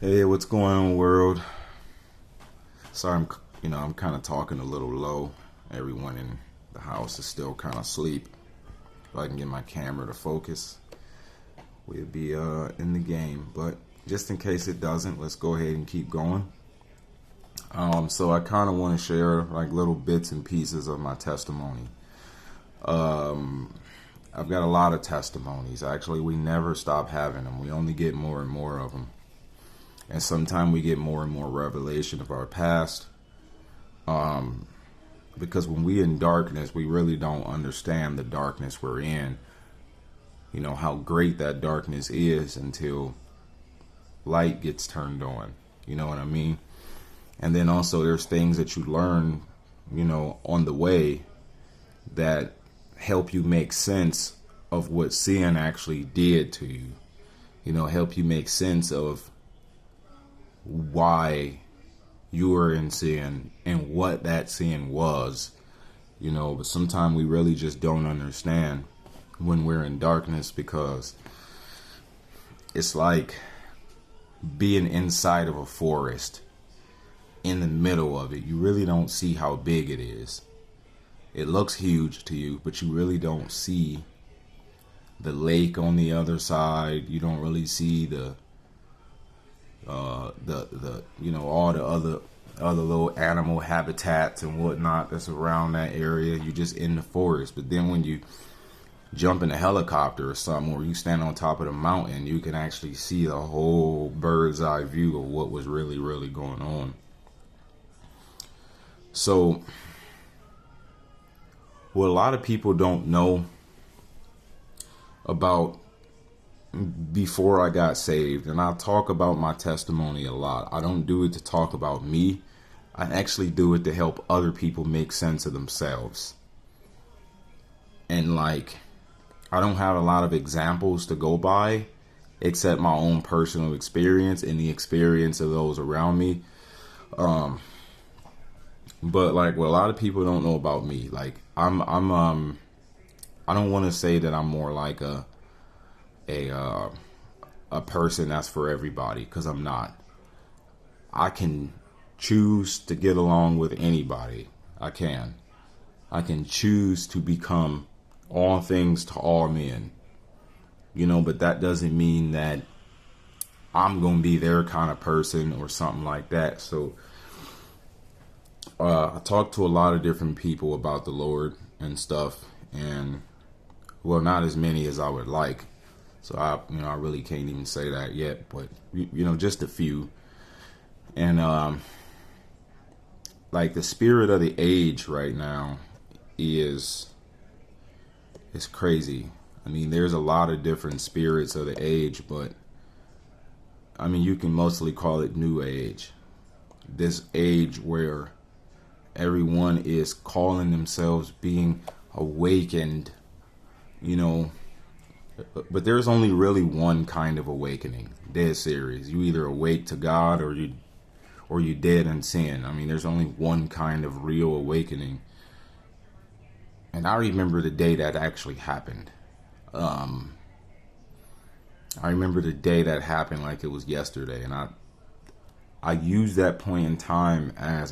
Hey, what's going on, world? Sorry, I'm kind of talking a little low. Everyone in the house is still kind of asleep. If I can get my camera to focus, we'll be in the game. But just in case it doesn't, let's go ahead and keep going. So I kind of want to share like little bits and pieces of my testimony. I've got a lot of testimonies. Actually, we never stop having them. We only get more and more of them. And sometimes we get more and more revelation of our past. Because when we in darkness, we really don't understand the darkness we're in. You know, how great that darkness is until light gets turned on. You know what I mean? And then also there's things that you learn, on the way that help you make sense of what sin actually did to you. Help you make sense of why you were in sin and what that sin was. But sometimes we really just don't understand when we're in darkness, because it's like being inside of a forest in the middle of it. You really don't see how big it is. It looks huge to you, but you really don't see the lake on the other side. You don't really see the all the other little animal habitats and whatnot that's around that area. You're just in the forest. But then when you jump in a helicopter or something, or you stand on top of the mountain, you can actually see the whole bird's eye view of what was really, really going on. So what a lot of people don't know about before I got saved, and I talk about my testimony a lot. I don't do it to talk about me. I actually do it to help other people make sense of themselves. And I don't have a lot of examples to go by except my own personal experience and the experience of those around me. But what a lot of people don't know about me, I don't want to say that I'm more like a person that's for everybody, because I'm not. I can choose to get along with anybody. I can choose to become all things to all men, but that doesn't mean that I'm going to be their kind of person or something like that. So I talk to a lot of different people about the Lord and stuff, and not as many as I would like. So I really can't even say that yet, but just a few. And the spirit of the age right now is crazy. There's a lot of different spirits of the age, but you can mostly call it new age. This age where everyone is calling themselves being awakened, but there's only really one kind of awakening. Dead serious. You either awake to God or you dead in sin. There's only one kind of real awakening. And I remember the day that actually happened. I remember the day that happened like it was yesterday, and I use that point in time as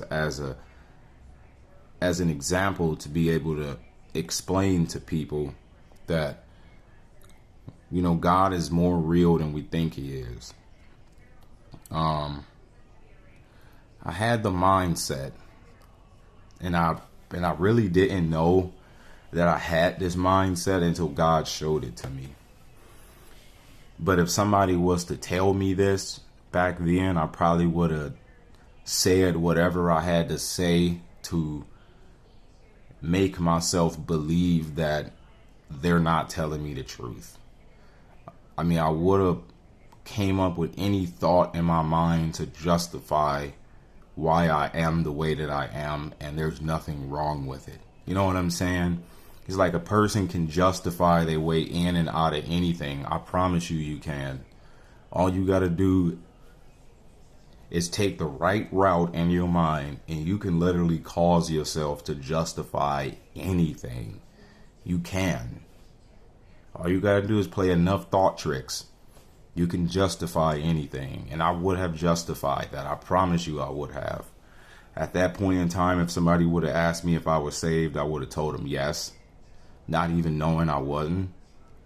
an example to be able to explain to people that God is more real than we think he is. I had the mindset, and I really didn't know that I had this mindset until God showed it to me. But if somebody was to tell me this back then, I probably would have said whatever I had to say to make myself believe that they're not telling me the truth. I would have came up with any thought in my mind to justify why I am the way that I am, and there's nothing wrong with it. You know what I'm saying? It's like a person can justify their way in and out of anything. I promise you can. All you got to do is take the right route in your mind, and you can literally cause yourself to justify anything. You can. All you got to do is play enough thought tricks, You can justify anything. And I would have justified that. I promise you I would have. At that point in time, if somebody would have asked me if I was saved, I would have told them yes, not even knowing I wasn't.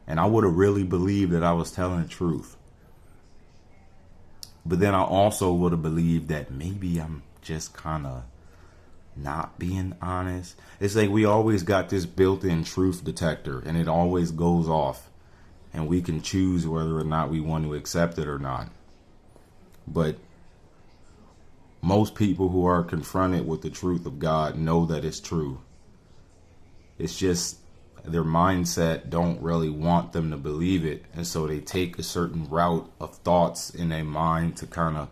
And I would have really believed that I was telling the truth. But then I also would have believed that maybe I'm just kind of not being honest. It's like we always got this built-in truth detector, and it always goes off. And we can choose whether or not we want to accept it or not. But most people who are confronted with the truth of God know that it's true. It's just their mindset don't really want them to believe it. And so they take a certain route of thoughts in their mind to kind of,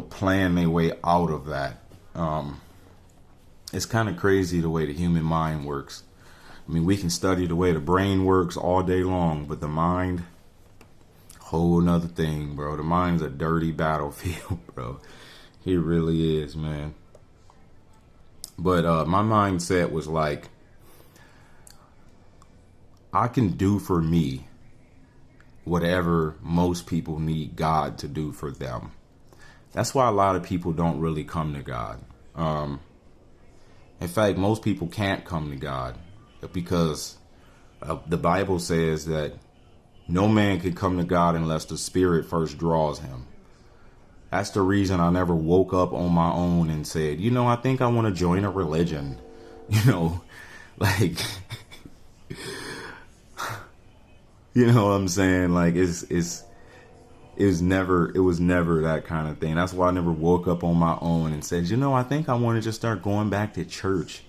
plan their way out of that. It's kind of crazy the way the human mind works. I mean, we can study the way the brain works all day long, but the mind, whole nother thing, bro. The mind's a dirty battlefield, bro. It really is, man. But my mindset was like, I can do for me whatever most people need God to do for them. That's why a lot of people don't really come to God. In fact, most people can't come to God because the Bible says that no man can come to God unless the Spirit first draws him. That's the reason I never woke up on my own and said, I think I want to join a religion. Like, you know what I'm saying? Like, it was never that kind of thing. That's why I never woke up on my own and said, I think I want to just start going back to church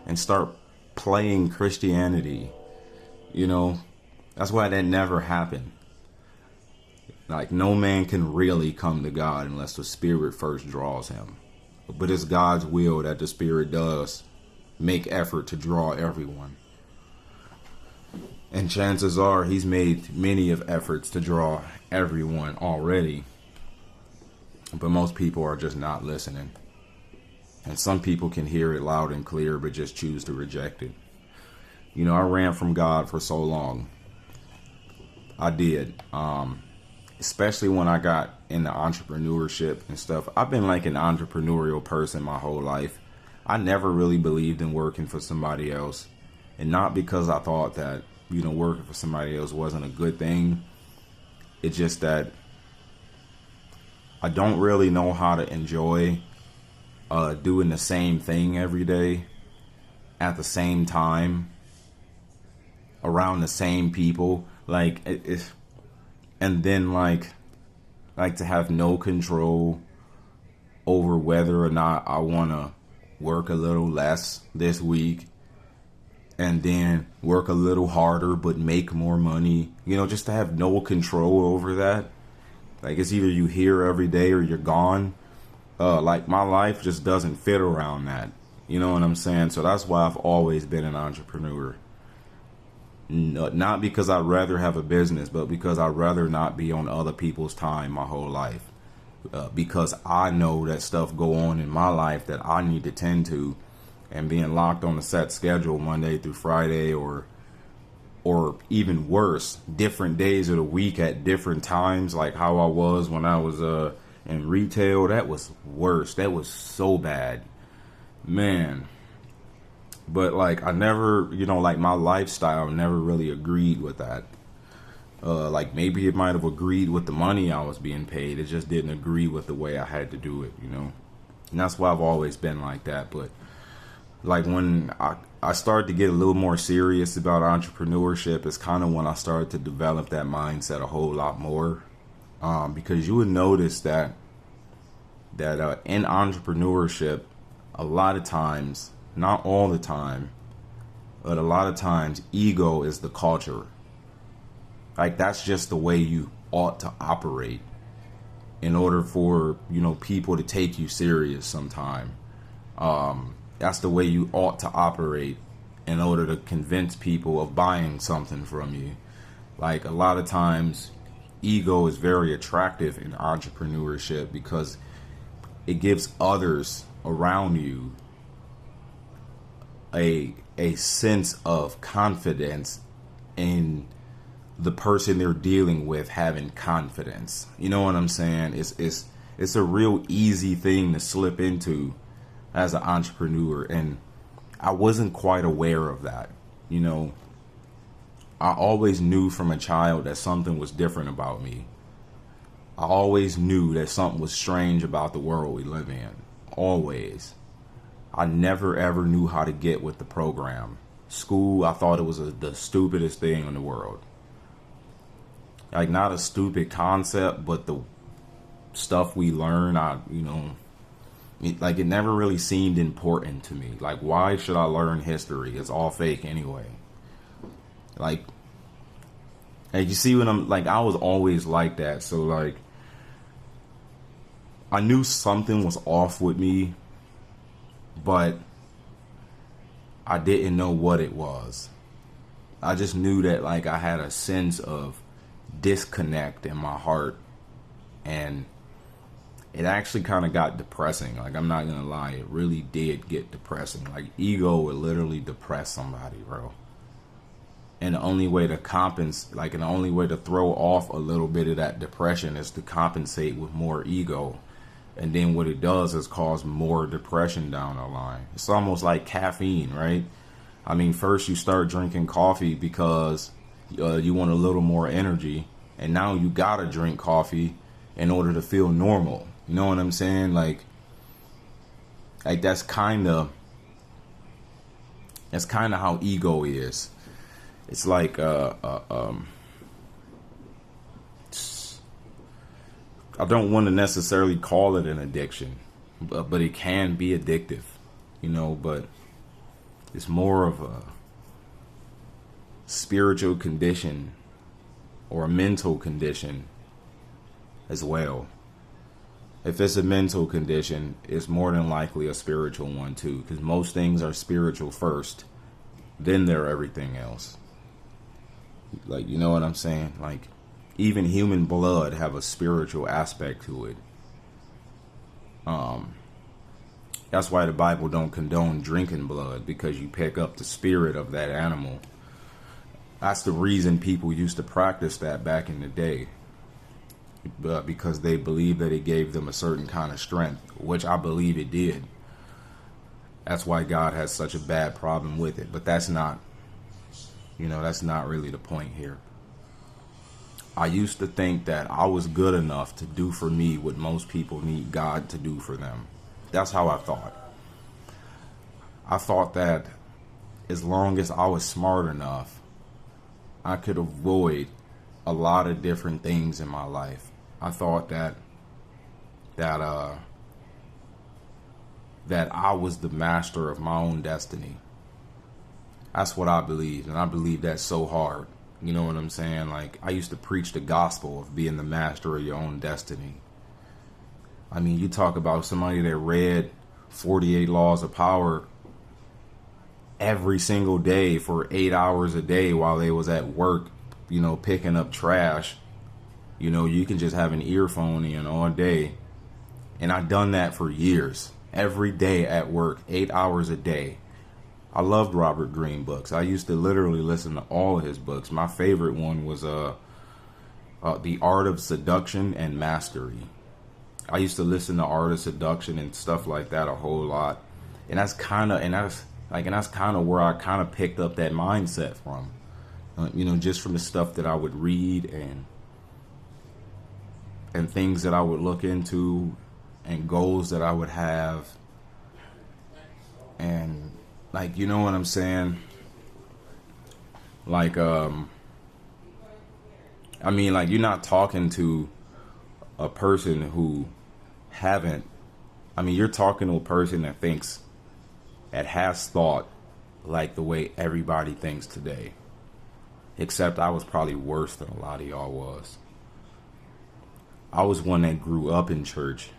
and start playing Christianity. That's why that never happened. Like, no man can really come to God unless the Spirit first draws him. But it's God's will that the Spirit does make effort to draw everyone. And chances are he's made many of efforts to draw everyone already. But most people are just not listening. And some people can hear it loud and clear, but just choose to reject it. I ran from God for so long. I did. Especially when I got into entrepreneurship and stuff. I've been like an entrepreneurial person my whole life. I never really believed in working for somebody else. And not because I thought that, working for somebody else wasn't a good thing. It's just that I don't really know how to enjoy doing the same thing every day at the same time around the same people. Like, and then like to have no control over whether or not I want to work a little less this week and then work a little harder but make more money, just to have no control over that. Like, it's either you here every day or you're gone. Like, my life just doesn't fit around that. You know what I'm saying? So that's why I've always been an entrepreneur. Not because I'd rather have a business, but because I'd rather not be on other people's time my whole life. Because I know that stuff go on in my life that I need to tend to, and being locked on a set schedule Monday through Friday, or even worse, different days of the week at different times, like how I was when I was in retail. That was worse. That was so bad, man. But like, I never, like, my lifestyle never really agreed with that. Like, maybe it might have agreed with the money I was being paid. It just didn't agree with the way I had to do it, And that's why I've always been like that. But like, when I started to get a little more serious about entrepreneurship, it's kind of when I started to develop that mindset a whole lot more. Because you would notice that in entrepreneurship, a lot of times, not all the time, but a lot of times, ego is the culture. Like, that's just the way you ought to operate in order for, people to take you serious sometime. That's the way you ought to operate in order to convince people of buying something from you. Like, a lot of times, ego is very attractive in entrepreneurship because it gives others around you a sense of confidence in the person they're dealing with having confidence. You know what I'm saying? It's a real easy thing to slip into as an entrepreneur, and I wasn't quite aware of that. You know, I always knew from a child that something was different about me. I always knew that something was strange about the world we live in. Always. I never ever knew how to get with the program. School, I thought it was the stupidest thing in the world. Like, not a stupid concept, but the stuff we learn, it never really seemed important to me. Like, why should I learn history? It's all fake anyway. Like you see what I'm, like, I was always like that. So, like, I knew something was off with me, but I didn't know what it was. I just knew that, like, I had a sense of disconnect in my heart, and it actually kind of got depressing. Like, I'm not gonna lie, it really did get depressing. Like, ego would literally depress somebody, bro. And the only way to compensate, and the only way to throw off a little bit of that depression is to compensate with more ego. And then what it does is cause more depression down the line. It's almost like caffeine, right? I mean, first you start drinking coffee because you want a little more energy, and now you gotta drink coffee in order to feel normal. You know what I'm saying? Like that's kind of how ego is. It's like I don't want to necessarily call it an addiction, but it can be addictive, you know, but it's more of a spiritual condition or a mental condition as well. If it's a mental condition, it's more than likely a spiritual one too, because most things are spiritual first, then they're everything else. Like, you know what I'm saying? Like, even human blood have a spiritual aspect to it. That's why the Bible don't condone drinking blood, because you pick up the spirit of that animal. That's the reason people used to practice that back in the day, because they believed that it gave them a certain kind of strength, which I believe it did. That's why God has such a bad problem with it. But that's not really the point here. I used to think that I was good enough to do for me what most people need God to do for them. That's how I thought. I thought that as long as I was smart enough, I could avoid a lot of different things in my life. I thought that I was the master of my own destiny. That's what I believed, and I believed that so hard. You know what I'm saying? Like, I used to preach the gospel of being the master of your own destiny. I mean, you talk about somebody that read 48 Laws of Power every single day for 8 hours a day while they was at work, you know, picking up trash. You know, you can just have an earphone in all day. And I've done that for years. Every day at work, 8 hours a day. I loved Robert Greene books. I used to literally listen to all of his books. My favorite one was The Art of Seduction and Mastery. I used to listen to Art of Seduction and stuff like that a whole lot. And that's kind of where I kind of picked up that mindset from. You know, just from the stuff that I would read and things that I would look into and goals that I would have. And, like, you know what I'm saying? Like, I mean, like, you're not talking to a person who you're talking to a person that has thought like the way everybody thinks today. Except I was probably worse than a lot of y'all was. I was one that grew up in church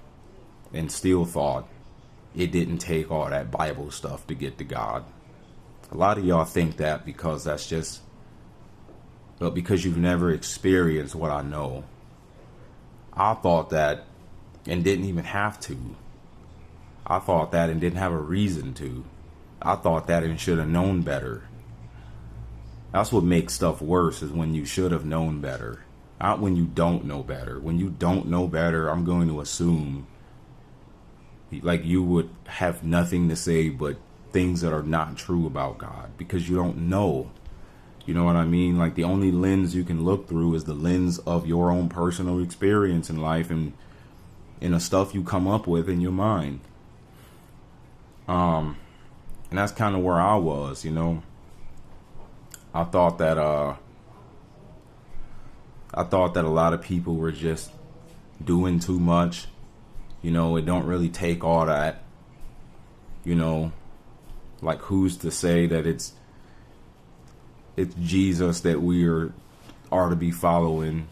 and still thought it didn't take all that Bible stuff to get to God. A lot of y'all think that because because you've never experienced what I know. I thought that and didn't even have to. I thought that and didn't have a reason to. I thought that and should have known better. That's what makes stuff worse, is when you should have known better. Not when you don't know better. When you don't know better, I'm going to assume like you would have nothing to say but things that are not true about God, because you don't know. You know what I mean? Like, the only lens you can look through is the lens of your own personal experience in life and the stuff you come up with in your mind. And that's kind of where I was, you know. I thought that a lot of people were just doing too much. You know, it don't really take all that. You know, like, who's to say that it's Jesus that we are to be following?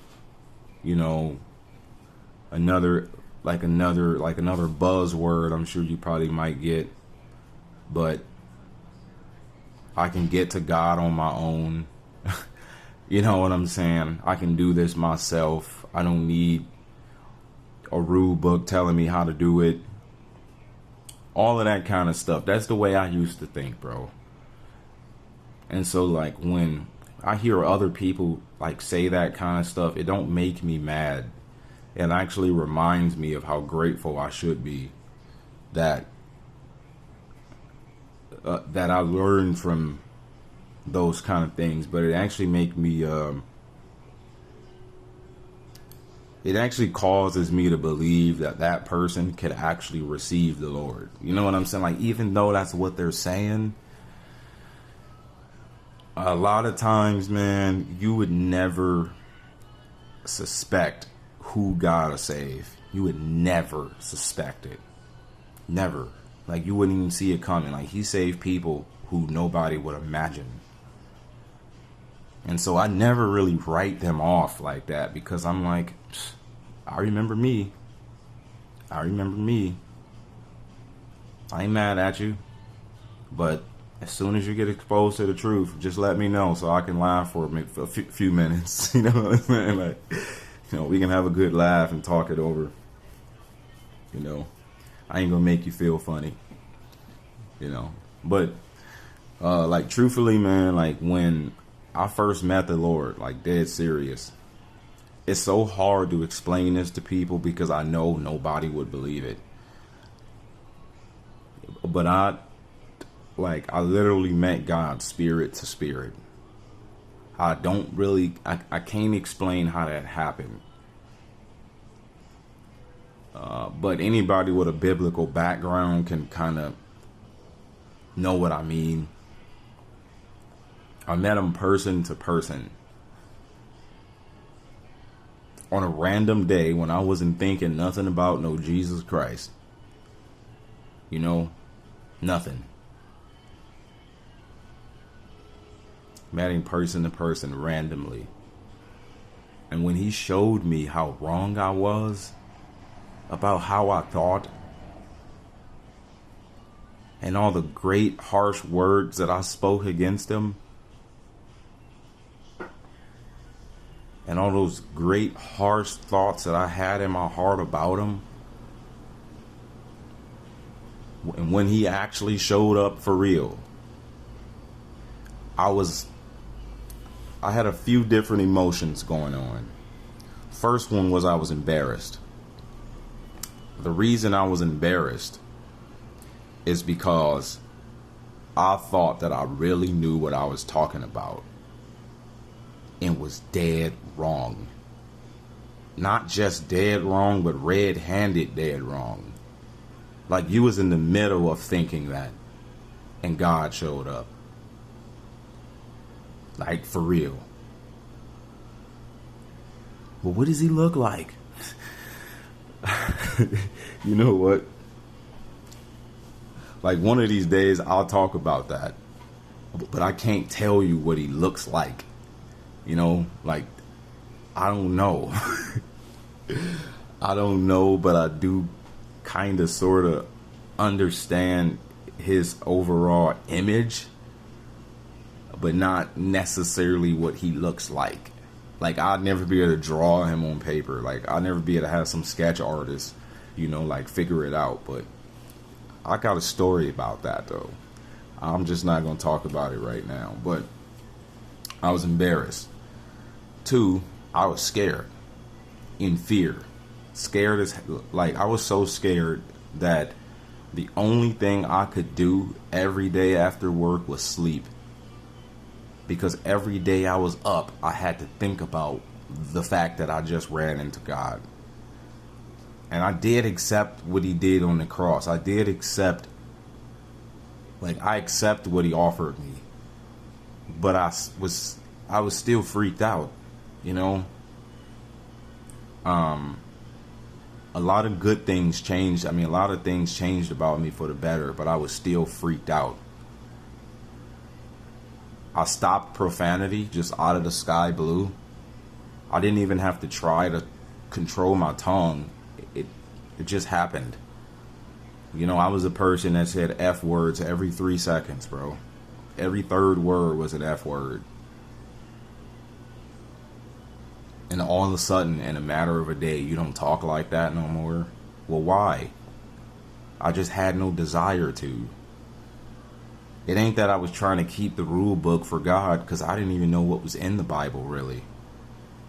You know, another buzzword I'm sure you probably might get, but I can get to God on my own. You know what I'm saying? I can do this myself. I don't need a rule book telling me how to do it. All of that kind of stuff. That's the way I used to think, bro. And so, like, when I hear other people like say that kind of stuff, it don't make me mad. It actually reminds me of how grateful I should be that I learned from those kind of things. But it actually make me it actually causes me to believe that that person could actually receive the Lord. You know what I'm saying? Like, even though that's what they're saying, a lot of times, man, you would never suspect who God will save. You would never suspect it. Never. Like, you wouldn't even see it coming. Like, he saved people who nobody would imagine. And so I never really write them off like that, because I'm like, I remember me. I ain't mad at you. But as soon as you get exposed to the truth, just let me know so I can laugh for a few minutes. You know what I'm saying? Like, you know, we can have a good laugh and talk it over. You know, I ain't gonna make you feel funny. You know, but like, truthfully, man, like, when I first met the Lord, like, dead serious, it's so hard to explain this to people because I know nobody would believe it. But I literally met God spirit to spirit. I can't explain how that happened. But anybody with a biblical background can kind of know what I mean. I met him person to person on a random day when I wasn't thinking nothing about no Jesus Christ. You know, nothing. Met him person to person randomly. And when he showed me how wrong I was about how I thought, and all the great harsh words that I spoke against him, and all those great harsh thoughts that I had in my heart about him, and when he actually showed up for real, I had a few different emotions going on. First one was I was embarrassed. The reason I was embarrassed is because I thought that I really knew what I was talking about and was dead wrong. Not just dead wrong, but red-handed dead wrong. Like, you was in the middle of thinking that, and God showed up. Like, for real. Well, what does he look like? You know what? Like, one of these days I'll talk about that. But I can't tell you what he looks like. You know, like, I don't know. I don't know, but I do kind of sort of understand his overall image, but not necessarily what he looks like. Like, I'd never be able to draw him on paper. Like, I'd never be able to have some sketch artist, you know, like, figure it out. But I got a story about that, though. I'm just not going to talk about it right now. But I was embarrassed. 2, I was scared, in fear. Scared as, like, I was so scared that the only thing I could do every day after work was sleep. Because every day I was up, I had to think about the fact that I just ran into God. And I did accept what he did on the cross. I did accept, I accept what he offered me. But I was still freaked out, you know. A lot of good things changed. I mean, a lot of things changed about me for the better, but I was still freaked out. I stopped profanity just out of the sky blue. I didn't even have to try to control my tongue. It just happened. You know, I was a person that said F words every 3 seconds, bro. Every third word was an F word. And all of a sudden, in a matter of a day, you don't talk like that no more. Well, why? I just had no desire to. It ain't that I was trying to keep the rule book for God, because I didn't even know what was in the Bible, really.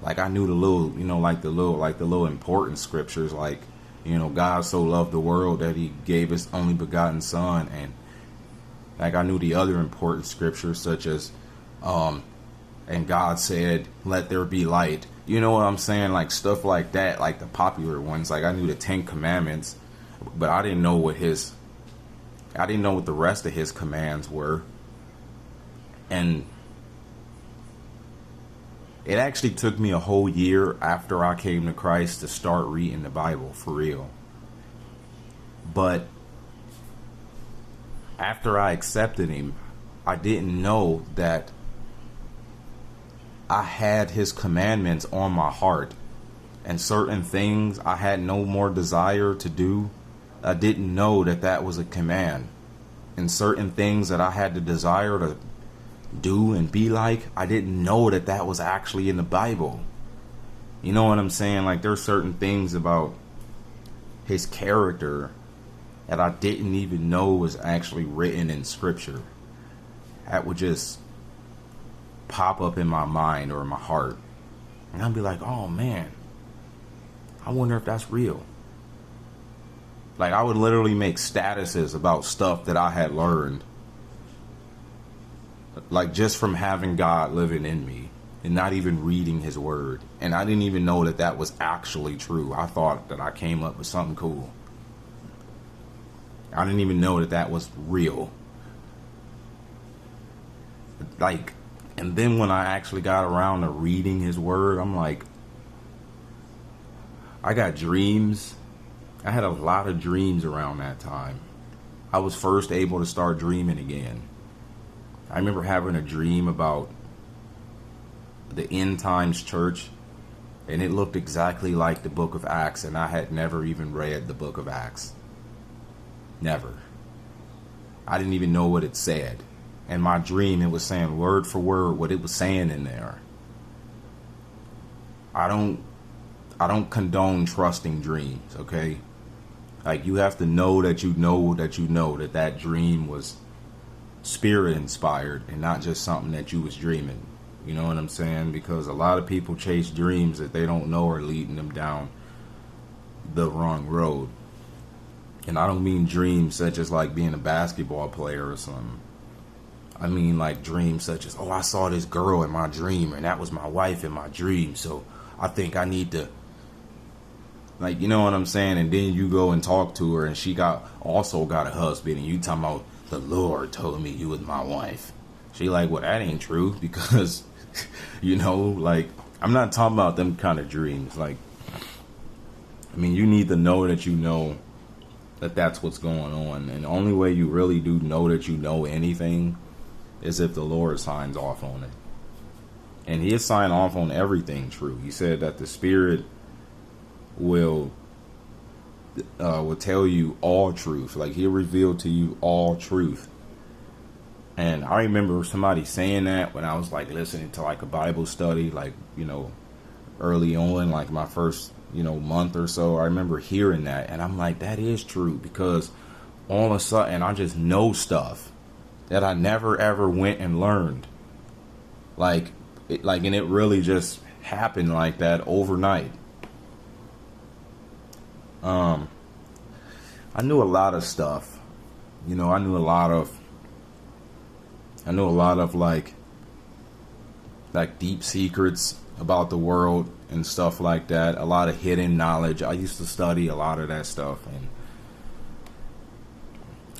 Like, I knew the little, you know, the little important scriptures, like, you know, God so loved the world that he gave his only begotten son. And like, I knew the other important scriptures, such as, and God said, let there be light. You know what I'm saying? Like, stuff like that, like the popular ones. Like, I knew the 10 Commandments, but I didn't know what the rest of his commands were. And it actually took me a whole year after I came to Christ to start reading the Bible for real. But after I accepted him, I didn't know that I had his commandments on my heart, and certain things I had no more desire to do. I didn't know that that was a command. And certain things that I had the desire to do and be like, I didn't know that that was actually in the Bible. You know what I'm saying? Like, there's certain things about his character that I didn't even know was actually written in scripture. That would just pop up in my mind or in my heart. And I'd be like, oh man, I wonder if that's real. Like, I would literally make statuses about stuff that I had learned, like, just from having God living in me and not even reading his word. And I didn't even know that that was actually true. I thought that I came up with something cool. I didn't even know that that was real. Like, and then when I actually got around to reading his word, I'm like, I got dreams. I had a lot of dreams around that time. I was first able to start dreaming again. I remember having a dream about the end times church, and it looked exactly like the book of Acts, and I had never even read the book of Acts. Never. I didn't even know what it said. In my dream, it was saying word for word what it was saying in there. I don't condone trusting dreams, okay? Like, you have to know that you know that you know that that dream was spirit inspired and not just something that you was dreaming. You know what I'm saying? Because a lot of people chase dreams that they don't know are leading them down the wrong road. And I don't mean dreams such as like being a basketball player or something. I mean like dreams such as, oh, I saw this girl in my dream and that was my wife in my dream, so I think I need to, like, you know what I'm saying? And then you go and talk to her and she also got a husband, and you talking about, the Lord told me you was my wife. She like, well, that ain't true, because, you know, like, I'm not talking about them kind of dreams. Like, I mean, you need to know that you know that that's what's going on. And the only way you really do know that you know anything is if the Lord signs off on it. And he'll sign off on everything true. He said that the Spirit will tell you all truth. Like, he'll reveal to you all truth. And I remember somebody saying that when I was like listening to like a Bible study, like, you know, early on, like my first, you know, month or so. I remember hearing that, and I'm like, that is true, because all of a sudden I just know stuff that I never ever went and learned. Like, And it really just happened like that overnight. I knew a lot of stuff. I knew a lot of like deep secrets about the world and stuff like that. A lot of hidden knowledge. I used to study a lot of that stuff, and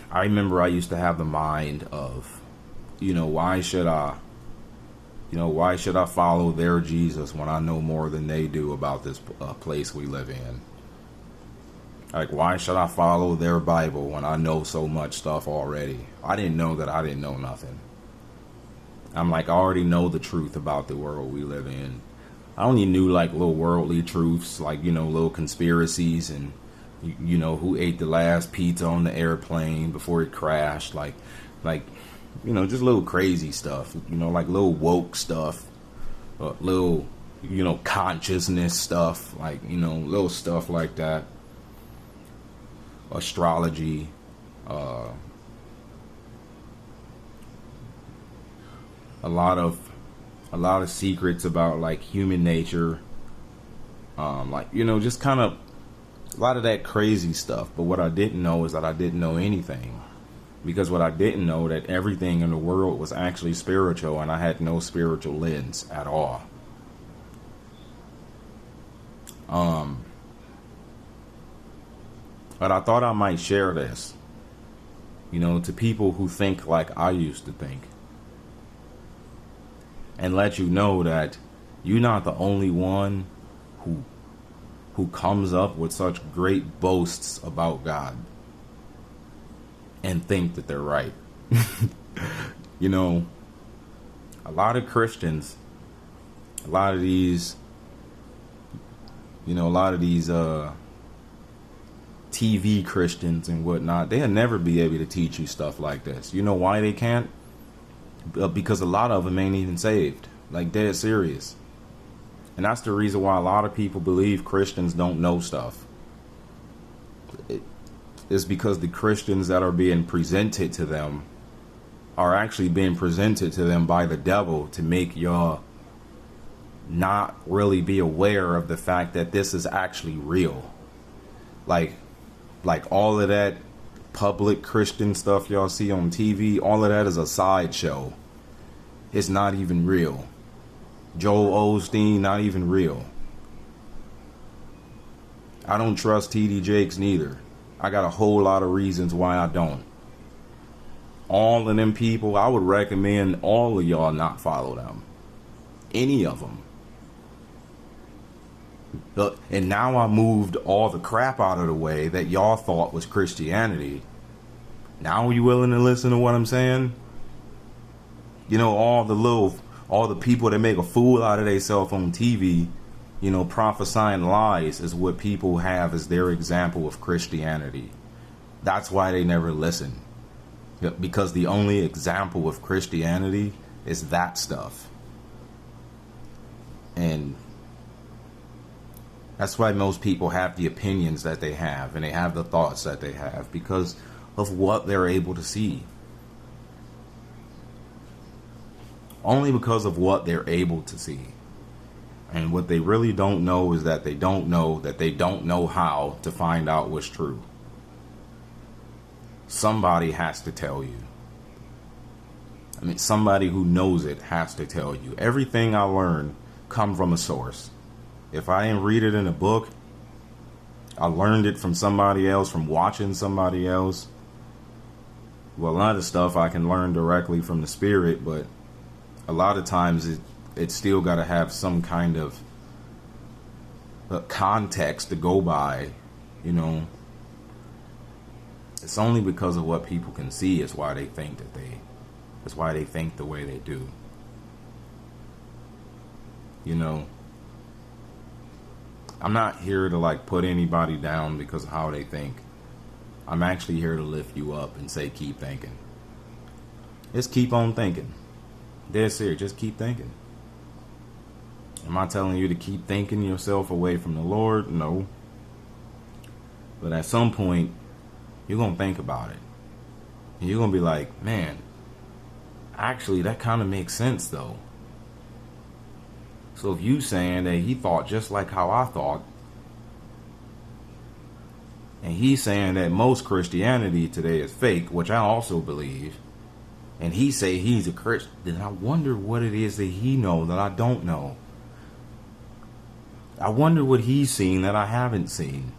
I remember I used to have the mind of, why should I follow their Jesus when I know more than they do about this place we live in? Like, why should I follow their Bible when I know so much stuff already? I didn't know that I didn't know nothing. I'm like, I already know the truth about the world we live in. I only knew like little worldly truths, like, little conspiracies and, who ate the last pizza on the airplane before it crashed. Like, just little crazy stuff, like little woke stuff, little, consciousness stuff, like, little stuff like that. Astrology, a lot of secrets about like human nature, just kind of a lot of that crazy stuff. But what I didn't know is that I didn't know anything, because what I didn't know that everything in the world was actually spiritual, and I had no spiritual lens at all. But I thought I might share this, to people who think like I used to think, and let you know that you're not the only one who comes up with such great boasts about God and think that they're right. A lot of Christians, a lot of these TV Christians and whatnot, they'll never be able to teach you stuff like this. You know why they can't? Because a lot of them ain't even saved. Like, dead serious. And that's the reason why a lot of people believe Christians don't know stuff. It's because the Christians that are being presented to them are actually being presented to them by the devil to make y'all not really be aware of the fact that this is actually real. Like all of that public Christian stuff y'all see on TV, all of that is a sideshow. It's not even real. Joel Osteen, not even real. I don't trust TD Jakes neither. I got a whole lot of reasons why I don't. All of them people, I would recommend all of y'all not follow them. Any of them. And now I moved all the crap out of the way that y'all thought was Christianity. Now are you willing to listen to what I'm saying? All the people that make a fool out of themselves on TV, prophesying lies is what people have as their example of Christianity. That's why they never listen. Because the only example of Christianity is that stuff. And that's why most people have the opinions that they have, and they have the thoughts that they have, because of what they're able to see. Only because of what they're able to see. And what they really don't know is that they don't know how to find out what's true. Somebody has to tell you. Somebody who knows it has to tell you. Everything I learn comes from a source. If I didn't read it in a book, I learned it from somebody else, from watching somebody else. Well, a lot of stuff I can learn directly from the Spirit, but a lot of times it's still got to have some kind of context to go by, It's only because of what people can see is why they think that's why they think the way they do. I'm not here to put anybody down because of how they think. I'm actually here to lift you up and say keep thinking. Just keep on thinking. Dead serious, just keep thinking. Am I telling you to keep thinking yourself away from the Lord? No. But at some point, you're going to think about it. And you're going to be like, man, actually, that kind of makes sense, though. So if you saying that he thought just like how I thought, and he's saying that most Christianity today is fake, which I also believe, and he say he's a Christian, then I wonder what it is that he know that I don't know. I wonder what he's seen that I haven't seen.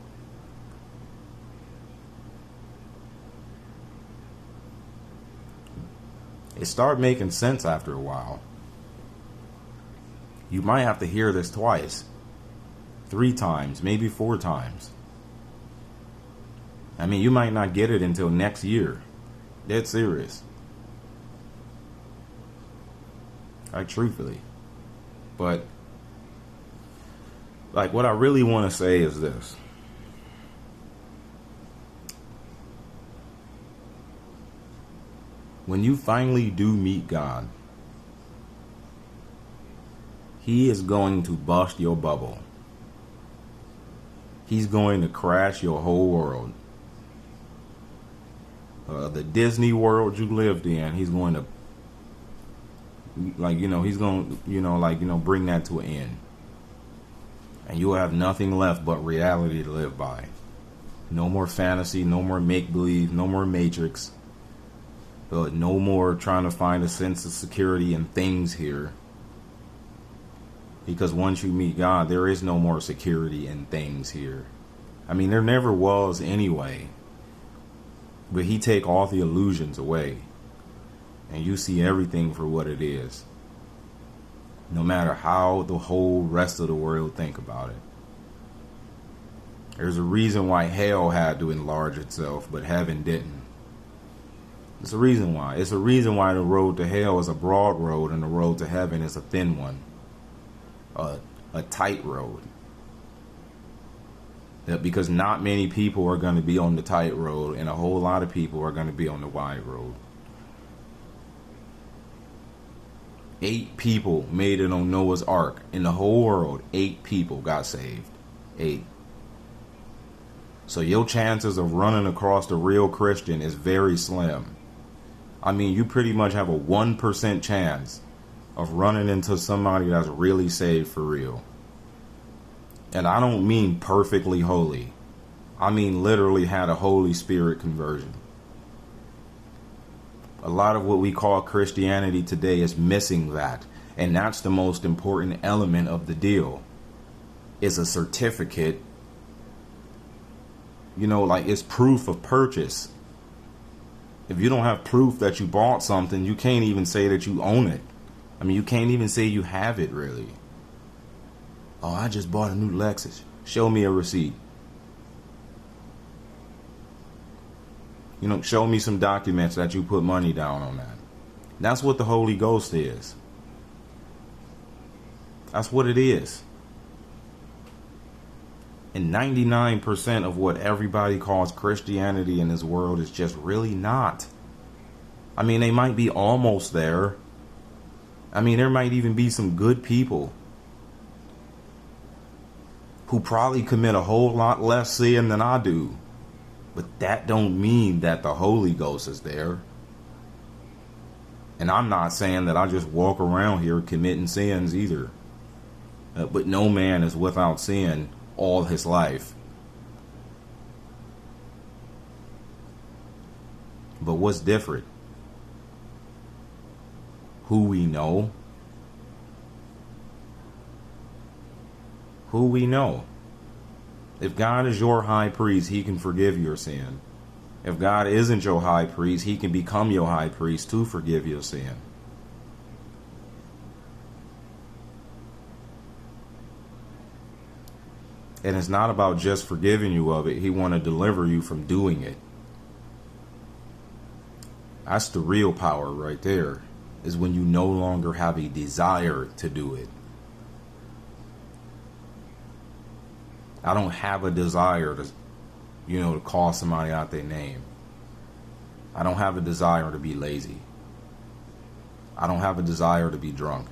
It started making sense after a while. You might have to hear this twice, 3 times, maybe 4 times. I mean, you might not get it until next year. Dead serious. Like, truthfully. But, like, what I really want to say is this. When you finally do meet God, He is going to bust your bubble. He's going to crash your whole world. The Disney world you lived in, He's going to, He's going to, bring that to an end. And you'll have nothing left but reality to live by. No more fantasy, no more make-believe, no more Matrix. No more trying to find a sense of security in things here. Because once you meet God, there is no more security in things here. I mean, there never was anyway. But He take all the illusions away. And you see everything for what it is. No matter how the whole rest of the world think about it. There's a reason why hell had to enlarge itself, but heaven didn't. It's a reason why. It's a reason why the road to hell is a broad road and the road to heaven is a thin one. A tight road. Because not many people are going to be on the tight road and a whole lot of people are going to be on the wide road. 8 people made it on Noah's Ark. In the whole world, 8 people got saved. 8. So your chances of running across the real Christian is very slim. I mean, you pretty much have a 1% chance of running into somebody that's really saved for real. And I don't mean perfectly holy. I mean literally had a Holy Spirit conversion. A lot of what we call Christianity today is missing that. And that's the most important element of the deal. Is a certificate. It's proof of purchase. If you don't have proof that you bought something, you can't even say that you own it. I mean, you can't even say you have it, really. Oh, I just bought a new Lexus. Show me a receipt. Show me some documents that you put money down on that. That's what the Holy Ghost is. That's what it is. And 99% of what everybody calls Christianity in this world is just really not. I mean, they might be almost there. I mean, there might even be some good people who probably commit a whole lot less sin than I do. But that don't mean that the Holy Ghost is there. And I'm not saying that I just walk around here committing sins either. But no man is without sin all his life. But what's different? Who we know. Who we know. If God is your high priest, He can forgive your sin. If God isn't your high priest, He can become your high priest to forgive your sin. And it's not about just forgiving you of it. He want to deliver you from doing it. That's the real power right there. Is when you no longer have a desire to do it. I don't have a desire to call somebody out their name. I don't have a desire to be lazy. I don't have a desire to be drunk.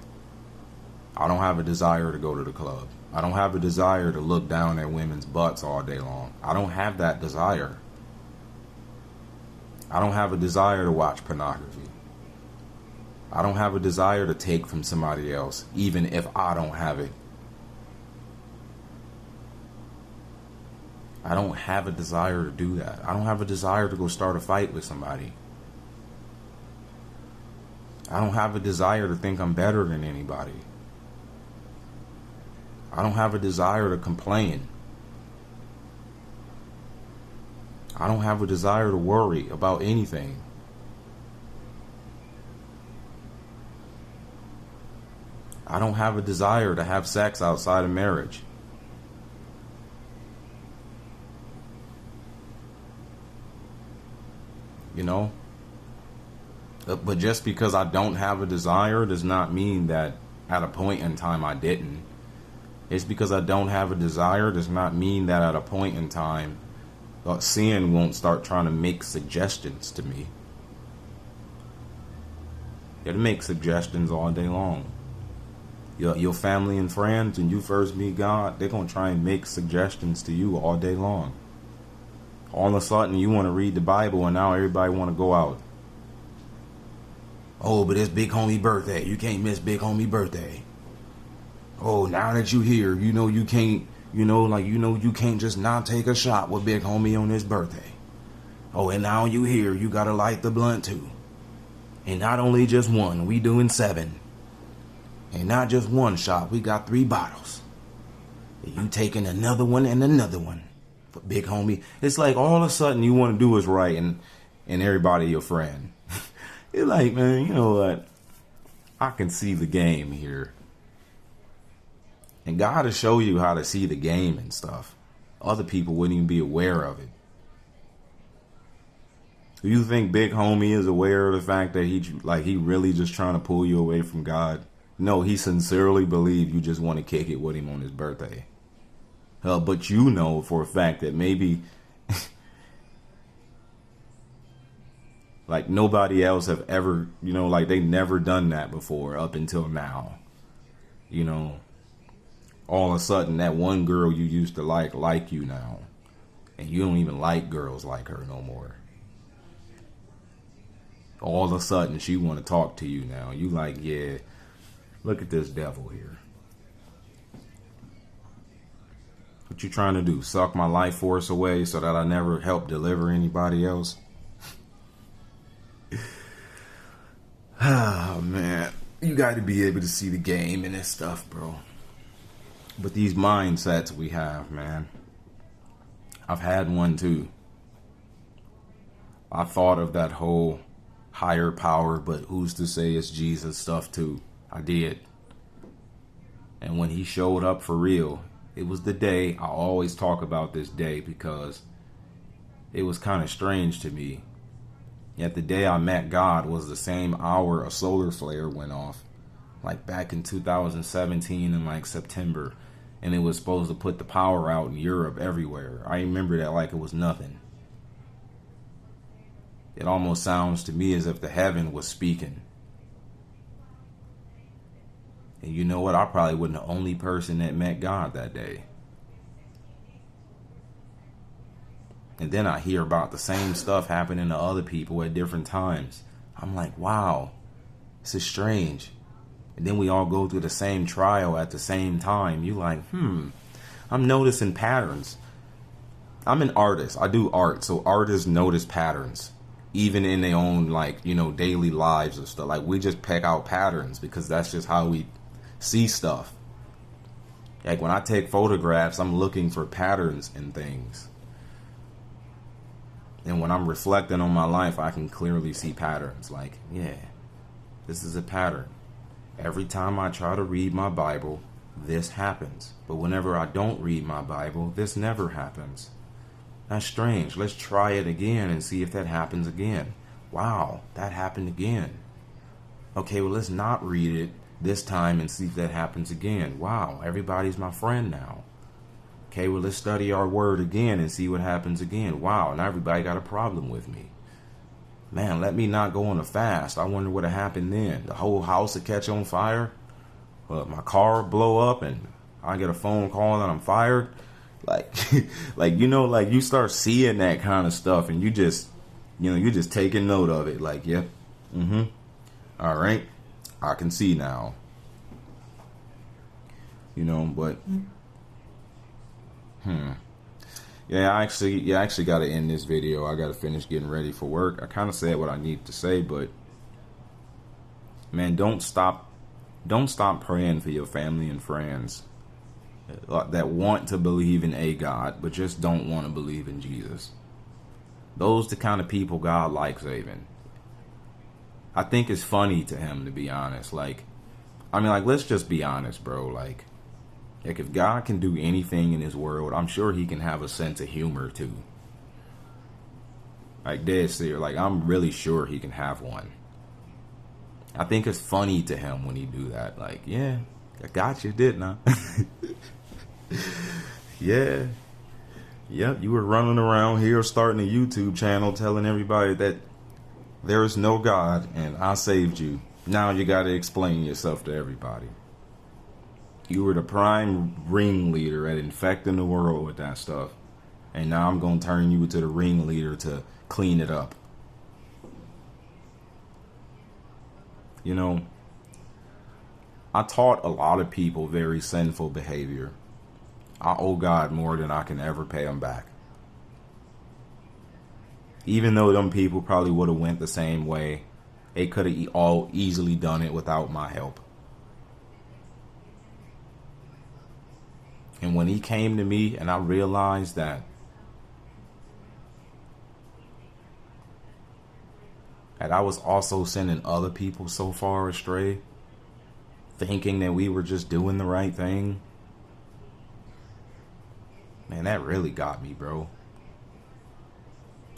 I don't have a desire to go to the club. I don't have a desire to look down at women's butts all day long. I don't have that desire. I don't have a desire to watch pornography. I don't have a desire to take from somebody else, even if I don't have it. I don't have a desire to do that. I don't have a desire to go start a fight with somebody. I don't have a desire to think I'm better than anybody. I don't have a desire to complain. I don't have a desire to worry about anything. I don't have a desire to have sex outside of marriage. You know? But just because I don't have a desire does not mean that at a point in time I didn't. It's because I don't have a desire does not mean that at a point in time sin won't start trying to make suggestions to me. It'll make suggestions all day long. Your family and friends, when you first meet God, they're going to try and make suggestions to you all day long. All of a sudden, you want to read the Bible, and now everybody want to go out. Oh, but it's Big Homie birthday. You can't miss Big Homie birthday. Oh, now that you here, you can't, you can't just not take a shot with Big Homie on his birthday. Oh, and now you here, you got to light the blunt too. And not only just one, we doing 7. And not just one shot, we got 3 bottles. You taking another one and another one for Big Homie. It's like all of a sudden you want to do what's right and everybody your friend. You're like, man, you know what? I can see the game here. And God will show you how to see the game and stuff. Other people wouldn't even be aware of it. Do you think Big Homie is aware of the fact that he really just trying to pull you away from God? No, he sincerely believes you just want to kick it with him on his birthday. But you know for a fact that maybe like nobody else have ever, like they never done that before up until now. All of a sudden that one girl you used to like you now. And you don't even like girls like her no more. All of a sudden she want to talk to you now. You like, yeah. Look at this devil here. What you trying to do? Suck my life force away so that I never help deliver anybody else? Oh, man. You got to be able to see the game in this stuff, bro. But these mindsets we have, man. I've had one too. I thought of that whole higher power, but who's to say it's Jesus stuff too. I did. And when he showed up for real, it was the day. I always talk about this day because it was kind of strange to me. Yet the day I met God was the same hour a solar flare went off. Like back in 2017 in like September. And it was supposed to put the power out in Europe everywhere. I remember that like it was nothing. It almost sounds to me as if the heaven was speaking. And you know what? I probably wasn't the only person that met God that day. And then I hear about the same stuff happening to other people at different times. I'm like, wow, this is strange. And then we all go through the same trial at the same time. You like, I'm noticing patterns. I'm an artist. I do art. So artists notice patterns. Even in their own, daily lives and stuff. Like, we just pick out patterns because that's just how we see stuff. Like, when I take photographs, I'm looking for patterns in things. And when I'm reflecting on my life, I can clearly see patterns. Like, yeah, this is a pattern. Every time I try to read my Bible, this happens. But whenever I don't read my Bible, this never happens. That's strange. Let's try it again and see if that happens again. Wow, that happened again. Okay, well, let's not read it this time and see if that happens again. Wow, everybody's my friend now. Okay, well, let's study our word again and see what happens again. Wow, now everybody got a problem with me. Man, let me not go on a fast. I wonder what would have happened then. The whole house would catch on fire. My car would blow up and I get a phone call that I'm fired. You start seeing that kind of stuff and you just taking note of it. Like, yep. All right. I can see now. You know, but yeah, I actually got to end this video. I got to finish getting ready for work. I kind of said what I need to say, but man, don't stop praying for your family and friends that want to believe in a God, but just don't want to believe in Jesus. Those the kind of people God likes saving. I think it's funny to him, to be honest. Like, I mean, like, let's just be honest, bro. Like if God can do anything in this world, I'm sure he can have a sense of humor too. Like, dead serious. Like, I'm really sure he can have one. I think it's funny to him when he do that. Like, yeah, I got you, didn't I? Yeah. Yep, you were running around here starting a YouTube channel telling everybody that there is no God and I saved you. Now you got to explain yourself to everybody. You were the prime ringleader at infecting the world with that stuff. And now I'm going to turn you to the ringleader to clean it up. You know, I taught a lot of people very sinful behavior. I owe God more than I can ever pay him back. Even though them people probably would have went the same way, they could have all easily done it without my help. And when he came to me and I realized that I was also sending other people so far astray, thinking that we were just doing the right thing, man, that really got me, bro.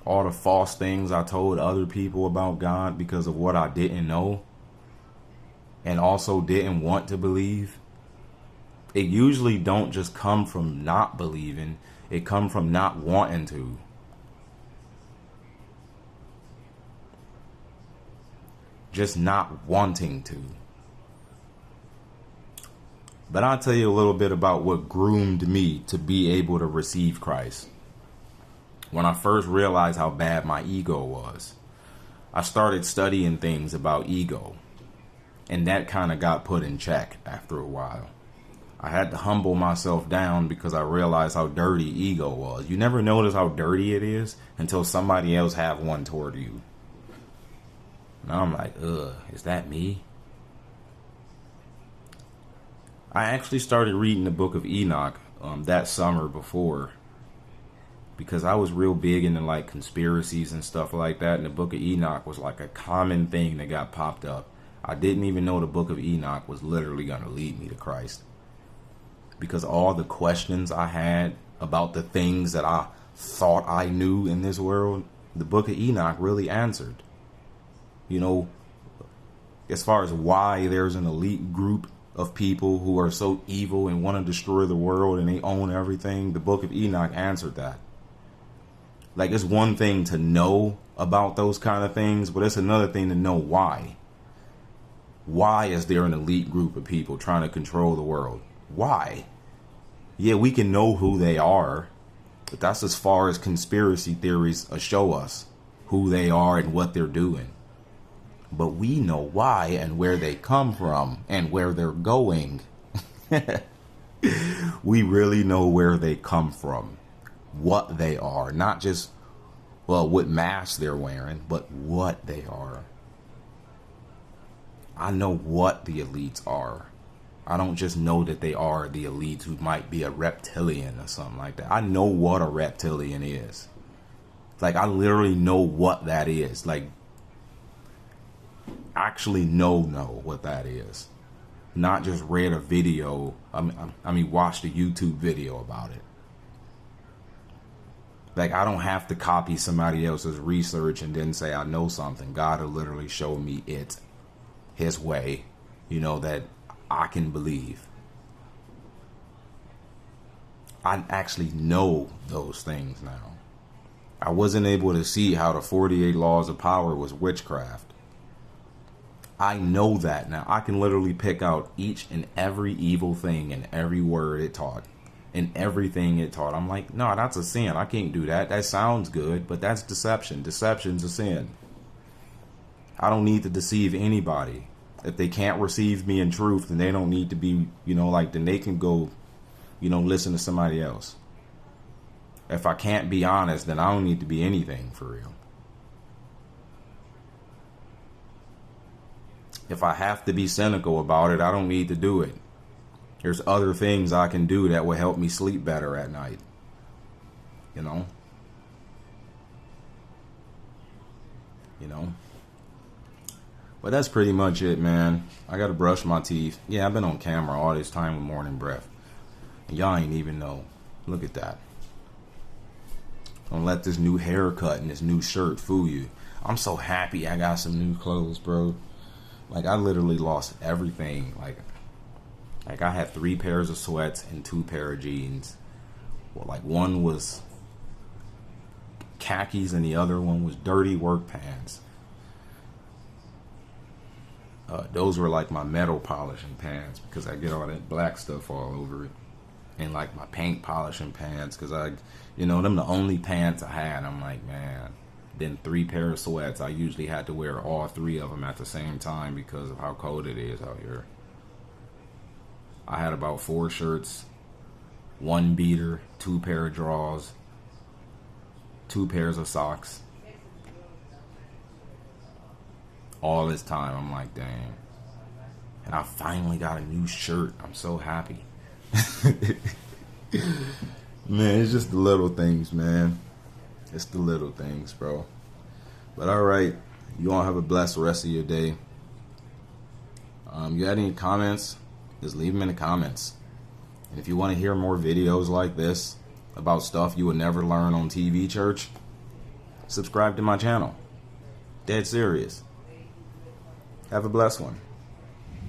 All the false things I told other people about God because of what I didn't know and also didn't want to believe. It usually don't just come from not believing. It come from not wanting to. Just not wanting to. But I'll tell you a little bit about what groomed me to be able to receive Christ. When I first realized how bad my ego was, I started studying things about ego. And that kind of got put in check after a while. I had to humble myself down because I realized how dirty ego was. You never notice how dirty it is until somebody else have one toward you. Now I'm like, ugh, is that me? I actually started reading the book of Enoch that summer before, because I was real big into like conspiracies and stuff like that, and the book of Enoch was like a common thing that got popped up. I didn't even know the book of Enoch was literally going to lead me to Christ, because all the questions I had about the things that I thought I knew in this world, the book of Enoch really answered. You know, as far as why there's an elite group of people who are so evil and want to destroy the world and they own everything, the book of Enoch answered that. Like, it's one thing to know about those kind of things, but it's another thing to know why. Why is there an elite group of people trying to control the world? Why? Yeah, we can know who they are, but that's as far as conspiracy theories show us who they are and what they're doing. But we know why and where they come from and where they're going. We really know where they come from, what they are, not just, well, what mask they're wearing, but what they are. I know what the elites are. I don't just know that they are the elites who might be a reptilian or something like that. I know what a reptilian is. Like, I literally know what that is. Like, actually know what that is. Not just read a video, I mean watched a YouTube video about it. Like, I don't have to copy somebody else's research and then say I know something. God will literally show me it his way, you know, that I can believe. I actually know those things now. I wasn't able to see how the 48 laws of power was witchcraft. I know that now. I can literally pick out each and every evil thing and every word it taught and everything it taught. I'm like, no, that's a sin. I can't do that. That sounds good, but that's deception. Deception's a sin. I don't need to deceive anybody. If they can't receive me in truth, then they don't need to be, then they can go, listen to somebody else. If I can't be honest, then I don't need to be anything for real. If I have to be cynical about it, I don't need to do it. There's other things I can do that will help me sleep better at night. You know? But that's pretty much it, man. I gotta brush my teeth. Yeah, I've been on camera all this time with morning breath. And y'all ain't even know. Look at that. Don't let this new haircut and this new shirt fool you. I'm so happy I got some new clothes, bro. Like, I literally lost everything. Like I had 3 pairs of sweats and 2 pair of jeans. Well, like one was khakis and the other one was dirty work pants. Those were like my metal polishing pants because I get all that black stuff all over it. And like my paint polishing pants because them the only pants I had. I'm like, man. Then 3 pair of sweats. I usually had to wear all 3 of them at the same time because of how cold it is out here. I had about 4 shirts, 1 beater, 2 pair of drawers, 2 pairs of socks. All this time, I'm like, dang. And I finally got a new shirt. I'm so happy. Man, it's just the little things, man. It's the little things, bro. But alright, you all have a blessed rest of your day. You had any comments? Just leave them in the comments. And if you want to hear more videos like this about stuff you would never learn on TV Church, subscribe to my channel. Dead serious. Have a blessed one.